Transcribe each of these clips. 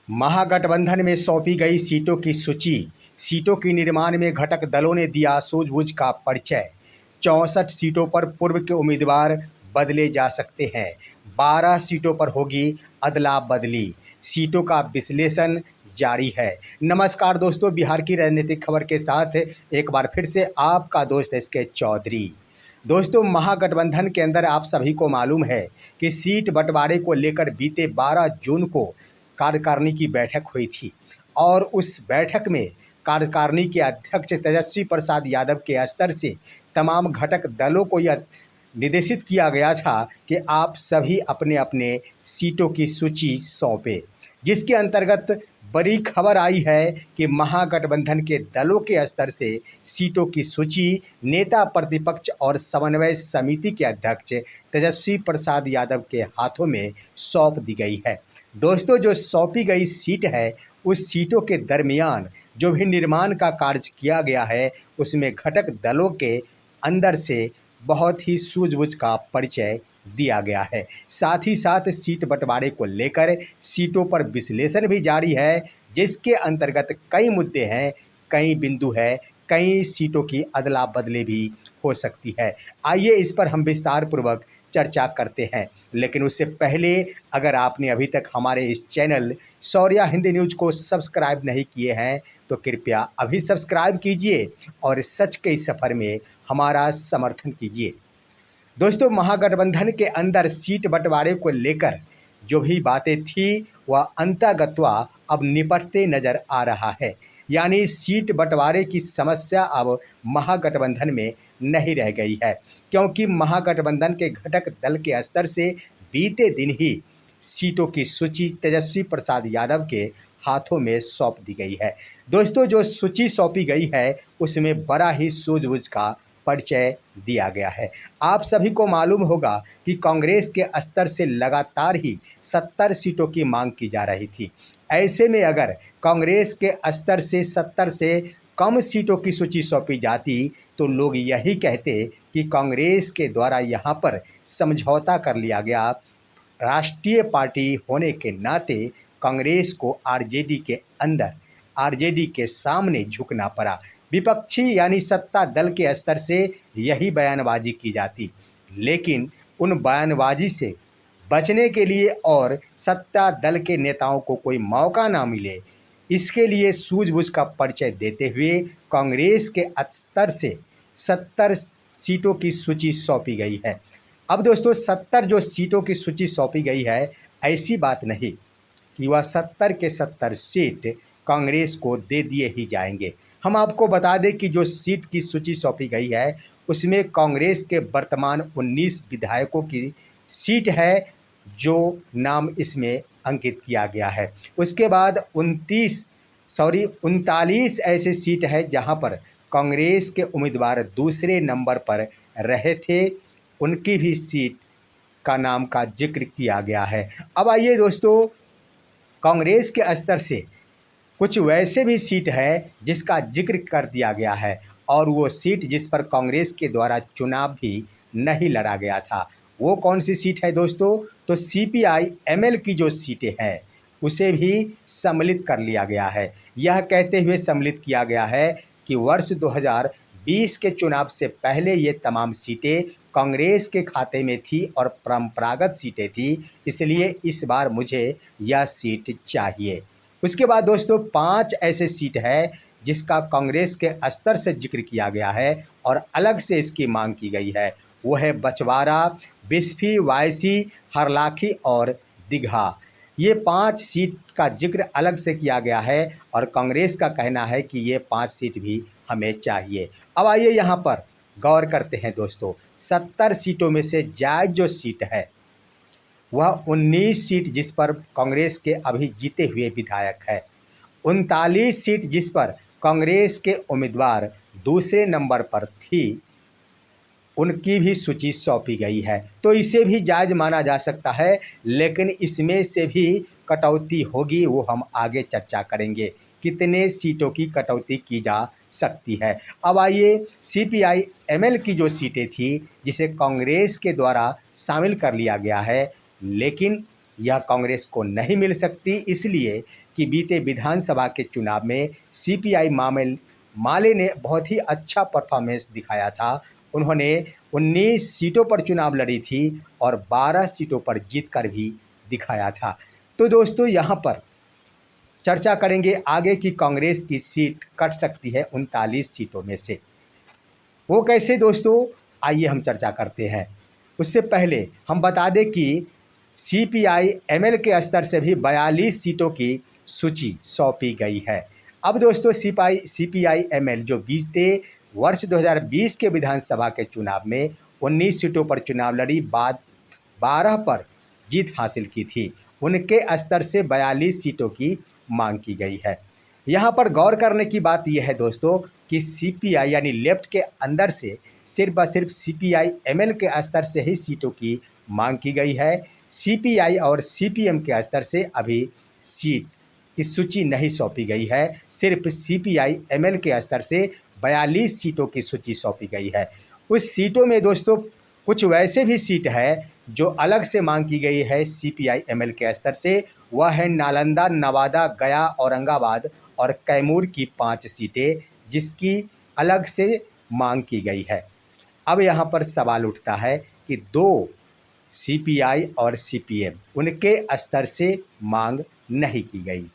महागठबंधन में सौंपी गई सीटों की सूची। सीटों के निर्माण में घटक दलों ने दिया सूझबूझ का परिचय। 64 सीटों पर पूर्व के उम्मीदवार बदले जा सकते हैं। 12 सीटों पर होगी अदला बदली। सीटों का विश्लेषण जारी है। नमस्कार दोस्तों, बिहार की राजनीतिक खबर के साथ एक बार फिर से आपका दोस्त एसके चौधरी। दोस्तों, महागठबंधन के अंदर आप सभी को मालूम है कि सीट बंटवारे को लेकर बीते 12 जून को कार्यकारिणी की बैठक हुई थी और उस बैठक में कार्यकारिणी के अध्यक्ष तेजस्वी प्रसाद यादव के स्तर से तमाम घटक दलों को यह निर्देशित किया गया था कि आप सभी अपने अपने सीटों की सूची सौंपें, जिसके अंतर्गत बड़ी खबर आई है कि महागठबंधन के दलों के स्तर से सीटों की सूची नेता प्रतिपक्ष और समन्वय समिति के अध्यक्ष तेजस्वी प्रसाद यादव के हाथों में सौंप दी गई है। दोस्तों, जो सौंपी गई सीट है, उस सीटों के दरमियान जो भी निर्माण का कार्य किया गया है, उसमें घटक दलों के अंदर से बहुत ही सूझबूझ का परिचय दिया गया है। साथ ही साथ सीट बंटवारे को लेकर सीटों पर विश्लेषण भी जारी है, जिसके अंतर्गत कई मुद्दे हैं, कई बिंदु है, कई सीटों की अदला बदली भी हो सकती है। आइए इस पर हम विस्तार पूर्वक चर्चा करते हैं, लेकिन उससे पहले अगर आपने अभी तक हमारे इस चैनल शौर्या हिंदी न्यूज़ को सब्सक्राइब नहीं किए हैं तो कृपया अभी सब्सक्राइब कीजिए और सच के इस सफ़र में हमारा समर्थन कीजिए। दोस्तों, महागठबंधन के अंदर सीट बंटवारे को लेकर जो भी बातें थी वह अंतःगत्वा अब निपटते नजर आ रहा है। यानी सीट बंटवारे की समस्या अब महागठबंधन में नहीं रह गई है, क्योंकि महागठबंधन के घटक दल के स्तर से बीते दिन ही सीटों की सूची तेजस्वी प्रसाद यादव के हाथों में सौंप दी गई है। दोस्तों, जो सूची सौंपी गई है उसमें बड़ा ही सूझबूझ का परिचय दिया गया है। आप सभी को मालूम होगा कि कांग्रेस के स्तर से लगातार ही 70 सीटों की मांग की जा रही थी। ऐसे में अगर कांग्रेस के स्तर से 70 से कम सीटों की सूची सौंपी जाती तो लोग यही कहते कि कांग्रेस के द्वारा यहाँ पर समझौता कर लिया गया। राष्ट्रीय पार्टी होने के नाते कांग्रेस को आरजेडी के अंदर, आरजेडी के सामने झुकना पड़ा। विपक्षी यानी सत्ता दल के स्तर से यही बयानबाजी की जाती, लेकिन उन बयानबाजी से बचने के लिए और सत्ता दल के नेताओं को कोई मौका ना मिले, इसके लिए सूझबूझ का परिचय देते हुए कांग्रेस के स्तर से 70 सीटों की सूची सौंपी गई है। अब दोस्तों, 70 जो सीटों की सूची सौंपी गई है, ऐसी बात नहीं कि वह 70 के 70 सीट कांग्रेस को दे दिए ही जाएंगे। हम आपको बता दें कि जो सीट की सूची सौंपी गई है उसमें कांग्रेस के वर्तमान 19 विधायकों की सीट है, जो नाम इसमें अंकित किया गया है। उसके बाद 39 ऐसे सीट है जहां पर कांग्रेस के उम्मीदवार दूसरे नंबर पर रहे थे, उनकी भी सीट का नाम का जिक्र किया गया है। अब आइए दोस्तों, कांग्रेस के स्तर से कुछ वैसे भी सीट है जिसका जिक्र कर दिया गया है, और वो सीट जिस पर कांग्रेस के द्वारा चुनाव भी नहीं लड़ा गया था। वो कौन सी सीट है दोस्तों? तो सीपीआई एमएल की जो सीटें हैं उसे भी सम्मिलित कर लिया गया है। यह कहते हुए सम्मिलित किया गया है कि वर्ष 2020 के चुनाव से पहले ये तमाम सीटें कांग्रेस के खाते में थी और परंपरागत सीटें थी, इसलिए इस बार मुझे यह सीट चाहिए। उसके बाद दोस्तों 5 ऐसे सीट है जिसका कांग्रेस के स्तर से जिक्र किया गया है और अलग से इसकी मांग की गई है। वो है बछवाड़ा, बिस्फी, वायसी, हरलाखी और दीघा। ये 5 सीट का जिक्र अलग से किया गया है और कांग्रेस का कहना है कि ये 5 सीट भी हमें चाहिए। अब आइए यहाँ पर गौर करते हैं दोस्तों, 70 सीटों में से जायज़ जो सीट है वह 19 सीट जिस पर कांग्रेस के अभी जीते हुए विधायक है, 39 सीट जिस पर कांग्रेस के उम्मीदवार दूसरे नंबर पर थी, उनकी भी सूची सौंपी गई है। तो इसे भी जायज़ माना जा सकता है, लेकिन इसमें से भी कटौती होगी, वो हम आगे चर्चा करेंगे कितने सीटों की कटौती की जा सकती है। अब आइए, सीपीआई एमएल की जो सीटें थी जिसे कांग्रेस के द्वारा शामिल कर लिया गया है, लेकिन यह कांग्रेस को नहीं मिल सकती, इसलिए कि बीते विधानसभा के चुनाव में सीपीआई माले ने बहुत ही अच्छा परफॉर्मेंस दिखाया था। उन्होंने 19 सीटों पर चुनाव लड़ी थी और 12 सीटों पर जीतकर भी दिखाया था। तो दोस्तों यहाँ पर चर्चा करेंगे आगे की कांग्रेस की सीट कट सकती है 39 सीटों में से। वो कैसे दोस्तों, आइए हम चर्चा करते हैं। उससे पहले हम बता दें कि सीपीआई एमएल के स्तर से भी 42 सीटों की सूची सौंपी गई है। अब दोस्तों सीपीआई एमएल जो बीते वर्ष 2020 के विधानसभा के चुनाव में 19 सीटों पर चुनाव लड़ी, बाद 12 पर जीत हासिल की थी, उनके स्तर से 42 सीटों की मांग की गई है। यहाँ पर गौर करने की बात यह है दोस्तों कि सीपीआई यानी लेफ्ट के अंदर से सिर्फ व सिर्फ सीपीआई एमएल के स्तर से ही सीटों की मांग की गई है। सीपीआई और सीपीएम के स्तर से अभी सीट की सूची नहीं सौंपी गई है। सिर्फ सीपीआई एमएल के स्तर से 42 सीटों की सूची सौंपी गई है। उस सीटों में दोस्तों कुछ वैसे भी सीट है जो अलग से मांग की गई है सीपीआई एमएल के स्तर से। वह है नालंदा, नवादा, गया, औरंगाबाद और कैमूर की 5 सीटें, जिसकी अलग से मांग की गई है। अब यहाँ पर सवाल उठता है कि दो सीपीआई और सीपीएम उनके स्तर से मांग नहीं की गई।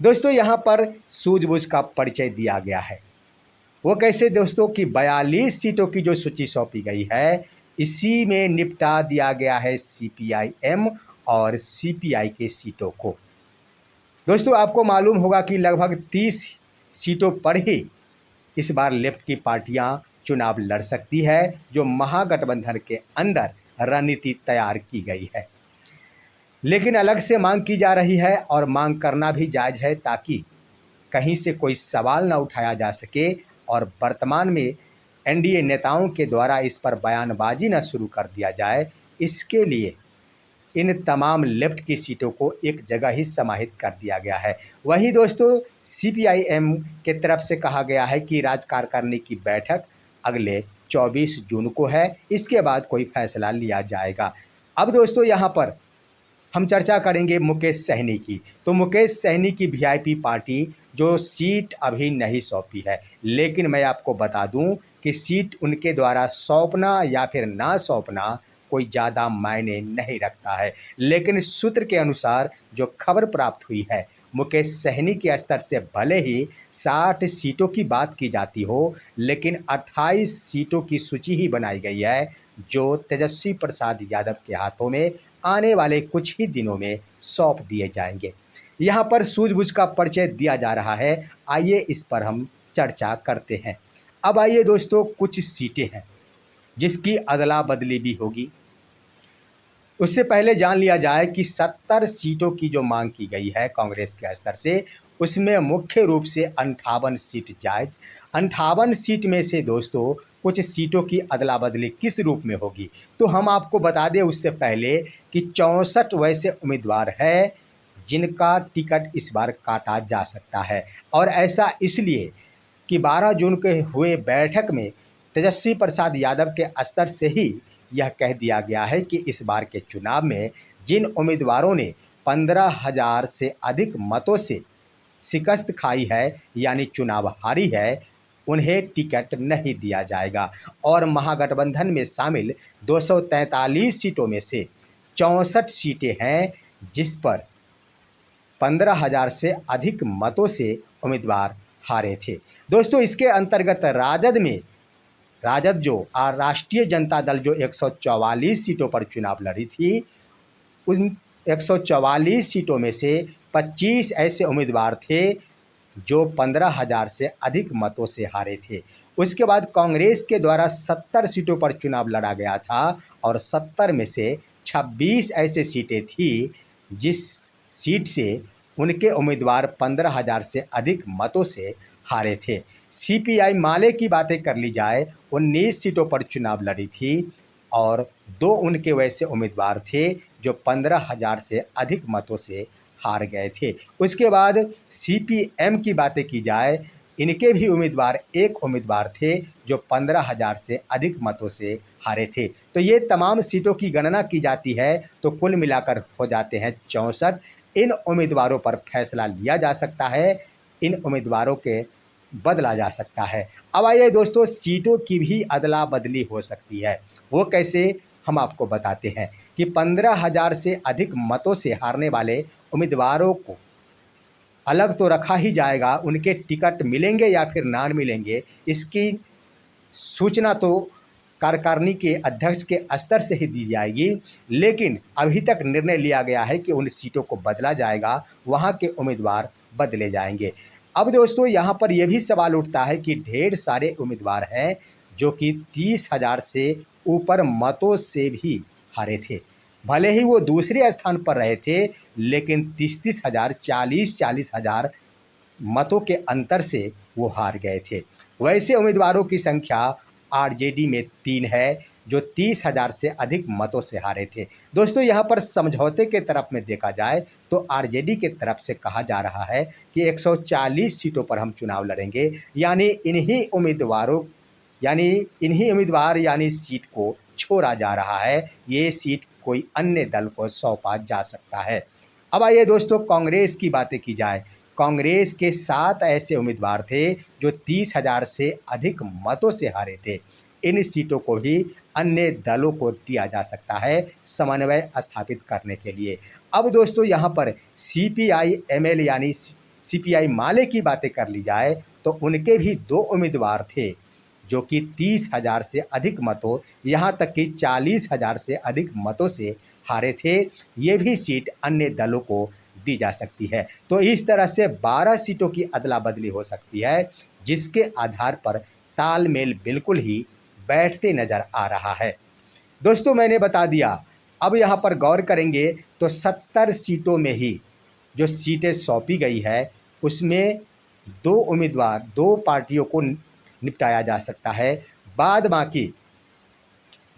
दोस्तों यहाँ पर सूझबूझ का परिचय दिया गया है। वो कैसे दोस्तों कि 42 सीटों की जो सूची सौंपी गई है, इसी में निपटा दिया गया है सीपीआई एम और सीपीआई के सीटों को। दोस्तों आपको मालूम होगा कि लगभग 30 सीटों पर ही इस बार लेफ्ट की पार्टियां चुनाव लड़ सकती है, जो महागठबंधन के अंदर रणनीति तैयार की गई है। लेकिन अलग से मांग की जा रही है और मांग करना भी जायज़ है, ताकि कहीं से कोई सवाल न उठाया जा सके और वर्तमान में एनडीए नेताओं के द्वारा इस पर बयानबाजी न शुरू कर दिया जाए। इसके लिए इन तमाम लेफ्ट की सीटों को एक जगह ही समाहित कर दिया गया है। वहीं दोस्तों सीपीआईएम के तरफ से कहा गया है कि राज्य कार्यकारिणी की बैठक अगले 24 जून को है, इसके बाद कोई फैसला लिया जाएगा। अब दोस्तों यहाँ पर हम चर्चा करेंगे मुकेश सहनी की। तो मुकेश सहनी की वीआईपी पार्टी जो सीट अभी नहीं सौंपी है, लेकिन मैं आपको बता दूं कि सीट उनके द्वारा सौंपना या फिर ना सौंपना कोई ज़्यादा मायने नहीं रखता है। लेकिन सूत्र के अनुसार जो खबर प्राप्त हुई है, मुकेश सहनी के स्तर से भले ही 60 सीटों की बात की जाती हो, लेकिन 28 सीटों की सूची ही बनाई गई है, जो तेजस्वी प्रसाद यादव के हाथों में आने वाले कुछ ही दिनों में सौंप दिए जाएंगे। यहाँ पर सूझबूझ का परिचय दिया जा रहा है। आइए इस पर हम चर्चा करते हैं। अब आइए दोस्तों, कुछ सीटें हैं जिसकी अदला बदली भी होगी। उससे पहले जान लिया जाए कि 70 सीटों की जो मांग की गई है कांग्रेस के स्तर से, उसमें मुख्य रूप से 58 सीट जायज़। 58 सीट में से दोस्तों कुछ सीटों की अदला बदली किस रूप में होगी, तो हम आपको बता दें उससे पहले कि 64 वैसे उम्मीदवार हैं जिनका टिकट इस बार काटा जा सकता है। और ऐसा इसलिए कि 12 जून के हुए बैठक में तेजस्वी प्रसाद यादव के स्तर से ही यह कह दिया गया है कि इस बार के चुनाव में जिन उम्मीदवारों ने 15,000 से अधिक मतों से शिकस्त खाई है यानी चुनाव हारी है, उन्हें टिकट नहीं दिया जाएगा। और महागठबंधन में शामिल 243 सीटों में से 64 सीटें हैं जिस पर 15,000 से अधिक मतों से उम्मीदवार हारे थे। दोस्तों इसके अंतर्गत राजद जो राष्ट्रीय जनता दल जो 144 सीटों पर चुनाव लड़ी थी, उन 144 सीटों में से 25 ऐसे उम्मीदवार थे जो 15,000 से अधिक मतों से हारे थे। उसके बाद कांग्रेस के द्वारा 70 सीटों पर चुनाव लड़ा गया था और 70 में से 26 ऐसे सीटें थी जिस सीट से उनके उम्मीदवार 15,000 से अधिक मतों से हारे थे। सीपीआई माले की बातें कर ली जाए, 19 सीटों पर चुनाव लड़ी थी और 2 उनके वैसे उम्मीदवार थे जो 15,000 से अधिक मतों से हार गए थे। उसके बाद सीपीएम की बातें की जाए, इनके भी उम्मीदवार एक उम्मीदवार थे जो 15,000 से अधिक मतों से हारे थे। तो ये तमाम सीटों की गणना की जाती है तो कुल मिलाकर हो जाते हैं 64। इन उम्मीदवारों पर फैसला लिया जा सकता है, इन उम्मीदवारों के बदला जा सकता है। अब आइए दोस्तों, सीटों की भी अदला बदली हो सकती है। वो कैसे, हम आपको बताते हैं कि 15,000 से अधिक मतों से हारने वाले उम्मीदवारों को अलग तो रखा ही जाएगा, उनके टिकट मिलेंगे या फिर ना मिलेंगे, इसकी सूचना तो कार्यकारिणी के अध्यक्ष के स्तर से ही दी जाएगी। लेकिन अभी तक निर्णय लिया गया है कि उन सीटों को बदला जाएगा, वहाँ के उम्मीदवार बदले जाएंगे। अब दोस्तों, यहाँ पर यह भी सवाल उठता है कि ढेर सारे उम्मीदवार हैं जो कि 30,000 से ऊपर मतों से भी हारे थे। भले ही वो दूसरे स्थान पर रहे थे, लेकिन 30,000, 40,000 मतों के अंतर से वो हार गए थे। वैसे उम्मीदवारों की संख्या आरजेडी में 3 है जो 30,000 से अधिक मतों से हारे थे। दोस्तों, यहाँ पर समझौते के तरफ में देखा जाए तो आरजेडी के तरफ से कहा जा रहा है कि 140 सीटों पर हम चुनाव लड़ेंगे, यानी इन्हीं उम्मीदवार यानी सीट को छोड़ा जा रहा है। ये सीट कोई अन्य दल को सौंपा जा सकता है। अब आइए दोस्तों, कांग्रेस की बातें की जाए। कांग्रेस के 7 ऐसे उम्मीदवार थे जो 30,000 से अधिक मतों से हारे थे। इन सीटों को भी अन्य दलों को दिया जा सकता है समन्वय स्थापित करने के लिए। अब दोस्तों, यहाँ पर सीपीआई एमएल यानी सीपीआई माले की बातें कर ली जाए तो उनके भी 2 उम्मीदवार थे जो कि 30,000 से अधिक मतों, यहाँ तक कि 40,000 से अधिक मतों से हारे थे। ये भी सीट अन्य दलों को दी जा सकती है। तो इस तरह से 12 सीटों की अदला बदली हो सकती है, जिसके आधार पर तालमेल बिल्कुल ही बैठते नजर आ रहा है। दोस्तों, मैंने बता दिया। अब यहाँ पर गौर करेंगे तो 70 सीटों में ही जो सीटें सौंपी गई है उसमें 2 पार्टियों को निपटाया जा सकता है। बाद बाकी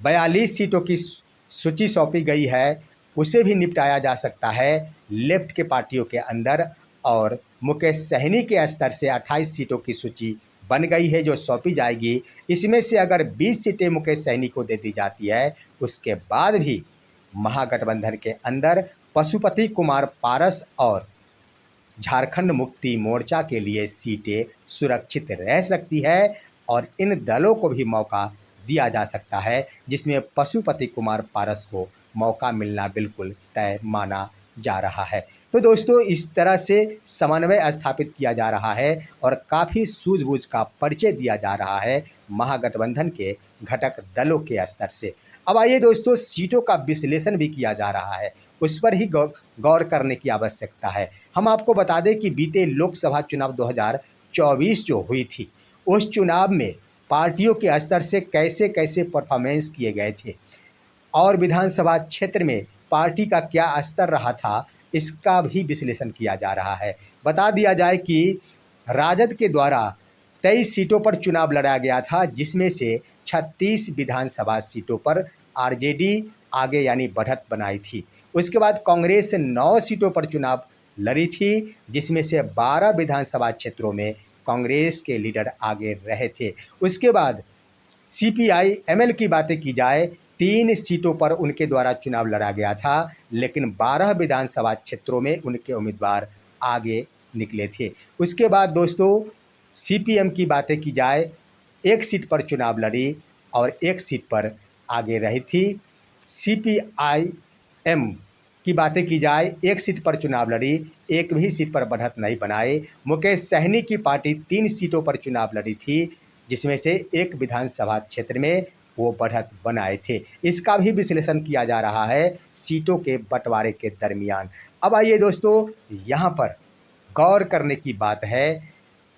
42 सीटों की सूची सौंपी गई है, उसे भी निपटाया जा सकता है लेफ्ट के पार्टियों के अंदर। और मुकेश सहनी के स्तर से 28 सीटों की सूची बन गई है जो सौंपी जाएगी। इसमें से अगर 20 सीटें मुकेश सहनी को दे दी जाती है, उसके बाद भी महागठबंधन के अंदर पशुपति कुमार पारस और झारखंड मुक्ति मोर्चा के लिए सीटें सुरक्षित रह सकती है और इन दलों को भी मौका दिया जा सकता है, जिसमें पशुपति कुमार पारस को मौका मिलना बिल्कुल तय माना जा रहा है। तो दोस्तों, इस तरह से समन्वय स्थापित किया जा रहा है और काफ़ी सूझबूझ का परिचय दिया जा रहा है महागठबंधन के घटक दलों के स्तर से। अब आइए दोस्तों, सीटों का विश्लेषण भी किया जा रहा है, उस पर ही गौर करने की आवश्यकता है। हम आपको बता दें कि बीते लोकसभा चुनाव 2024 जो हुई थी, उस चुनाव में पार्टियों के स्तर से कैसे कैसे परफॉर्मेंस किए गए थे और विधानसभा क्षेत्र में पार्टी का क्या स्तर रहा था, इसका भी विश्लेषण किया जा रहा है। बता दिया जाए कि राजद के द्वारा 23 सीटों पर चुनाव लड़ा गया था, जिसमें से 36 विधानसभा सीटों पर आरजेडी आगे यानी बढ़त बनाई थी। उसके बाद कांग्रेस 9 सीटों पर चुनाव लड़ी थी, जिसमें से 12 विधानसभा क्षेत्रों में कांग्रेस के लीडर आगे रहे थे। उसके बाद सीपीआई एमएल की बातें की जाए, 3 सीटों पर उनके द्वारा चुनाव लड़ा गया था, लेकिन 12 विधानसभा क्षेत्रों में उनके उम्मीदवार आगे निकले थे। उसके बाद दोस्तों, सीपीएम की बातें की जाए, 1 सीट पर चुनाव लड़ी और 1 सीट पर आगे रही थी। सीपीआईएम की बातें की जाए, 1 सीट पर चुनाव लड़ी, एक भी सीट पर बढ़त नहीं बनाए। मुकेश सहनी की पार्टी 3 सीटों पर चुनाव लड़ी थी, जिसमें से 1 विधानसभा क्षेत्र में वो बढ़त बनाए थे। इसका भी विश्लेषण किया जा रहा है सीटों के बंटवारे के दरमियान। अब आइए दोस्तों, यहाँ पर गौर करने की बात है,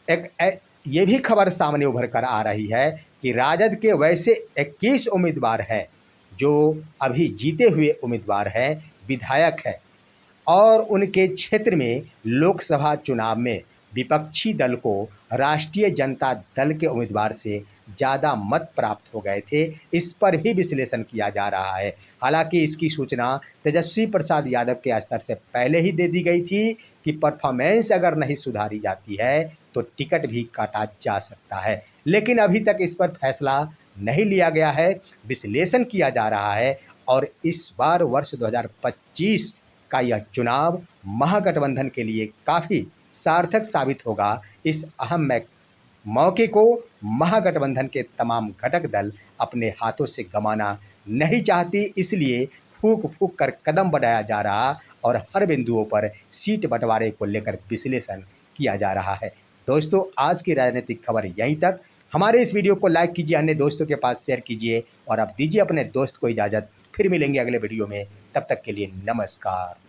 ये भी खबर सामने उभर कर आ रही है कि राजद के वैसे 21 उम्मीदवार हैं जो अभी जीते हुए उम्मीदवार हैं, विधायक हैं, और उनके क्षेत्र में लोकसभा चुनाव में विपक्षी दल को राष्ट्रीय जनता दल के उम्मीदवार से ज़्यादा मत प्राप्त हो गए थे। इस पर भी विश्लेषण किया जा रहा है। हालांकि इसकी सूचना तेजस्वी प्रसाद यादव के स्तर से पहले ही दे दी गई थी कि परफॉर्मेंस अगर नहीं सुधारी जाती है तो टिकट भी काटा जा सकता है। लेकिन अभी तक इस पर फैसला नहीं लिया गया है, विश्लेषण किया जा रहा है और इस बार वर्ष 2025 का यह चुनाव महागठबंधन के लिए काफ़ी सार्थक साबित होगा। इस अहम मौके को महागठबंधन के तमाम घटक दल अपने हाथों से गंवाना नहीं चाहती, इसलिए फूंक फूंक कर कदम बढ़ाया जा रहा और हर बिंदुओं पर सीट बंटवारे को लेकर विश्लेषण किया जा रहा है। दोस्तों, आज की राजनीतिक खबर यहीं तक। हमारे इस वीडियो को लाइक कीजिए, अन्य दोस्तों के पास शेयर कीजिए और अब दीजिए अपने दोस्त को इजाज़त। फिर मिलेंगे अगले वीडियो में, तब तक के लिए नमस्कार।